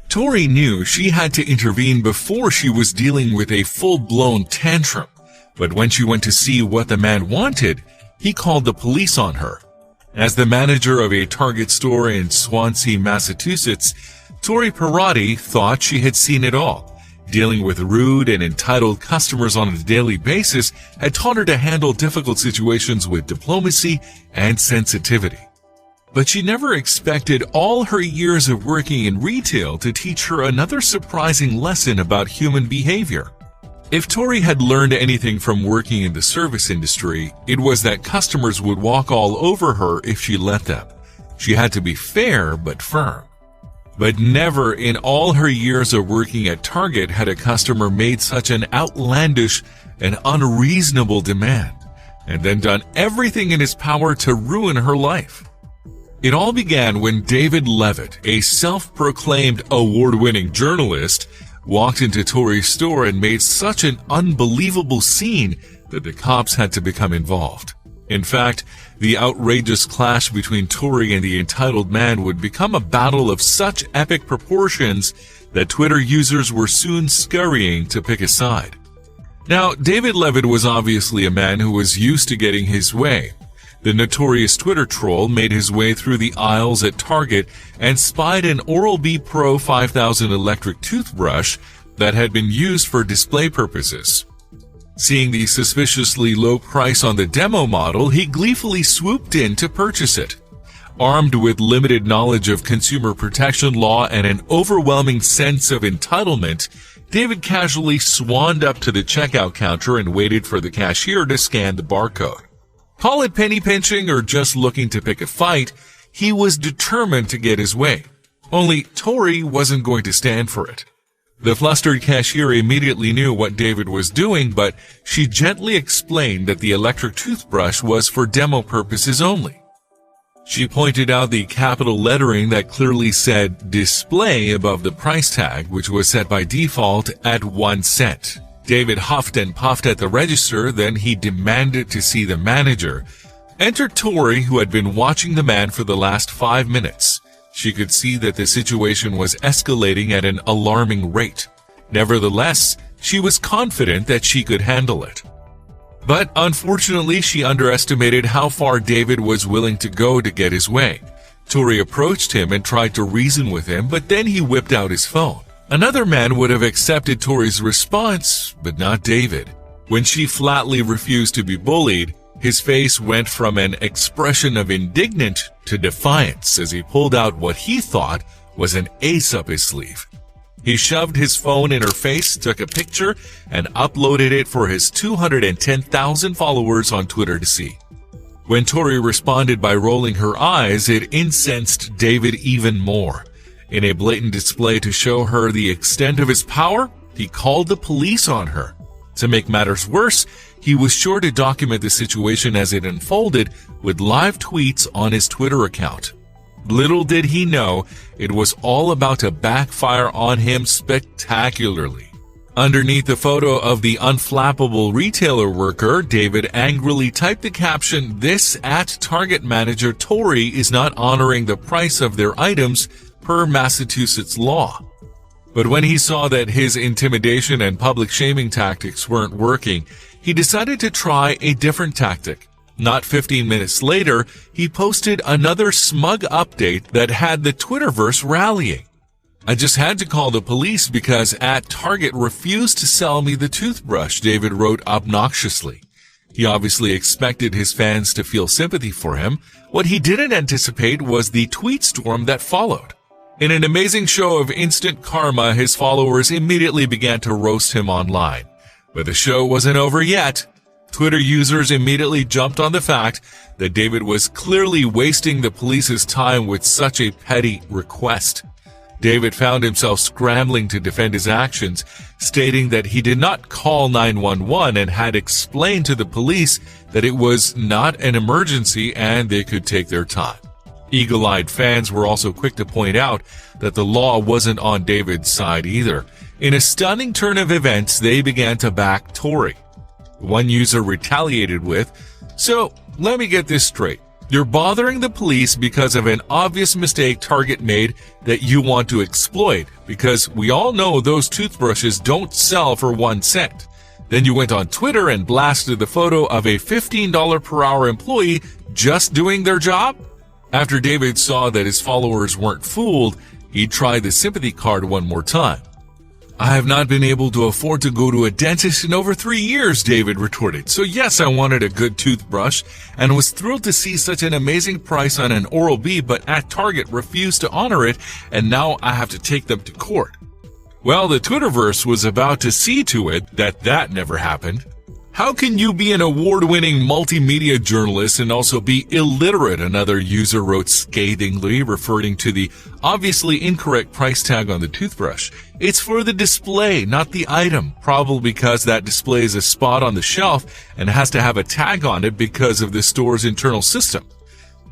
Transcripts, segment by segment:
Tori knew she had to intervene before she was dealing with a full-blown tantrum, but when she went to see what the man wanted, he called the police on her. As the manager of a Target store in Swansea, Massachusetts, Tori Parati thought she had seen it all. Dealing with rude and entitled customers on a daily basis had taught her to handle difficult situations with diplomacy and sensitivity. But she never expected all her years of working in retail to teach her another surprising lesson about human behavior. If Tori had learned anything from working in the service industry, it was that customers would walk all over her if she let them. She had to be fair but firm. But never in all her years of working at Target had a customer made such an outlandish and unreasonable demand, and then done everything in his power to ruin her life. It all began when David Levitt, a self-proclaimed award-winning journalist, walked into Tori's store and made such an unbelievable scene that the cops had to become involved. In fact, the outrageous clash between Tori and the entitled man would become a battle of such epic proportions that Twitter users were soon scurrying to pick a side. Now, David Levitt was obviously a man who was used to getting his way. The notorious Twitter troll made his way through the aisles at Target and spied an Oral-B Pro 5000 electric toothbrush that had been used for display purposes. Seeing the suspiciously low price on the demo model, he gleefully swooped in to purchase it. Armed with limited knowledge of consumer protection law and an overwhelming sense of entitlement, David casually swanned up to the checkout counter and waited for the cashier to scan the barcode. Call it penny pinching or just looking to pick a fight, he was determined to get his way. Only Tori wasn't going to stand for it. The flustered cashier immediately knew what David was doing, but she gently explained that the electric toothbrush was for demo purposes only. She pointed out the capital lettering that clearly said display above the price tag, which was set by default at 1 cent. David huffed and puffed at the register, then he demanded to see the manager. Enter Tori, who had been watching the man for the last 5 minutes. She could see that the situation was escalating at an alarming rate. Nevertheless, she was confident that she could handle it. But unfortunately, she underestimated how far David was willing to go to get his way. Tori approached him and tried to reason with him, but then he whipped out his phone. Another man would have accepted Tori's response, but not David. When she flatly refused to be bullied, his face went from an expression of indignant to defiance as he pulled out what he thought was an ace up his sleeve. He shoved his phone in her face, took a picture, and uploaded it for his 210,000 followers on Twitter to see. When Tori responded by rolling her eyes, it incensed David even more. In a blatant display to show her the extent of his power, he called the police on her. To make matters worse, he was sure to document the situation as it unfolded with live tweets on his Twitter account. Little did he know, it was all about to backfire on him spectacularly. Underneath the photo of the unflappable retailer worker, David angrily typed the caption, "This at Target manager Tori is not honoring the price of their items per Massachusetts law." But when he saw that his intimidation and public shaming tactics weren't working, he decided to try a different tactic. Not 15 minutes later, he posted another smug update that had the Twitterverse rallying. "I just had to call the police because at Target refused to sell me the toothbrush," David wrote obnoxiously. He obviously expected his fans to feel sympathy for him. What he didn't anticipate was the tweet storm that followed. In an amazing show of instant karma, his followers immediately began to roast him online. But the show wasn't over yet. Twitter users immediately jumped on the fact that David was clearly wasting the police's time with such a petty request. David found himself scrambling to defend his actions, stating that he did not call 911 and had explained to the police that it was not an emergency and they could take their time. Eagle-eyed fans were also quick to point out that the law wasn't on David's side either. In a stunning turn of events, they began to back Tori. One user retaliated with, "So, let me get this straight. You're bothering the police because of an obvious mistake Target made that you want to exploit, because we all know those toothbrushes don't sell for 1 cent. Then you went on Twitter and blasted the photo of a $15 per hour employee just doing their job? After David saw that his followers weren't fooled, he tried the sympathy card one more time. I have not been able to afford to go to a dentist in over 3 years, David retorted. So yes, I wanted a good toothbrush and was thrilled to see such an amazing price on an Oral-B, but at Target refused to honor it, and now I have to take them to court. Well, the Twitterverse was about to see to it that never happened. How can you be an award-winning multimedia journalist and also be illiterate? Another user wrote scathingly, referring to the obviously incorrect price tag on the toothbrush. It's for the display, not the item, probably because that display is a spot on the shelf and has to have a tag on it because of the store's internal system.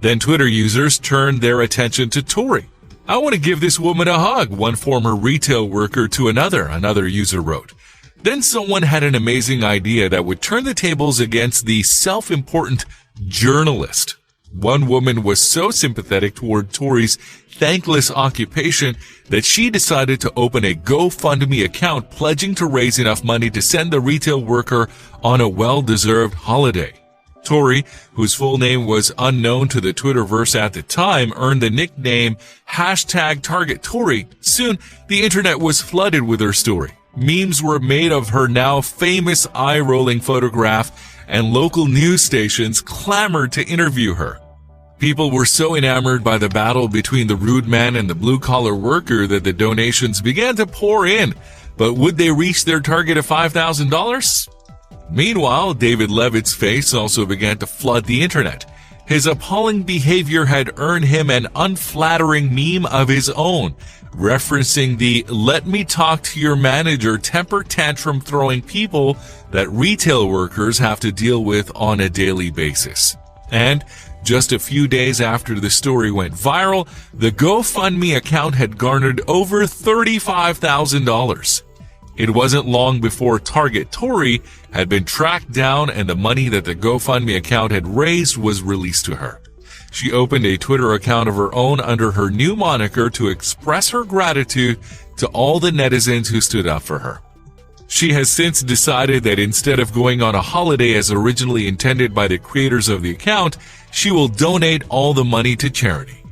Then Twitter users turned their attention to Tori. I want to give this woman a hug, one former retail worker to another user wrote. Then someone had an amazing idea that would turn the tables against the self-important journalist. One woman was so sympathetic toward Tori's thankless occupation that she decided to open a GoFundMe account pledging to raise enough money to send the retail worker on a well-deserved holiday. Tori, whose full name was unknown to the Twitterverse at the time, earned the nickname #TargetTori. Soon, the internet was flooded with her story. Memes were made of her now famous eye-rolling photograph, and local news stations clamored to interview her. People were so enamored by the battle between the rude man and the blue-collar worker that the donations began to pour in. But would they reach their target of $5,000? Meanwhile, David Levitt's face also began to flood the internet. His appalling behavior had earned him an unflattering meme of his own, referencing the "let me talk to your manager" temper tantrum throwing people that retail workers have to deal with on a daily basis. And just a few days after the story went viral, the GoFundMe account had garnered over $35,000. It wasn't long before Target Tori had been tracked down and the money that the GoFundMe account had raised was released to her. She opened a Twitter account of her own under her new moniker to express her gratitude to all the netizens who stood up for her. She has since decided that instead of going on a holiday as originally intended by the creators of the account, she will donate all the money to charity.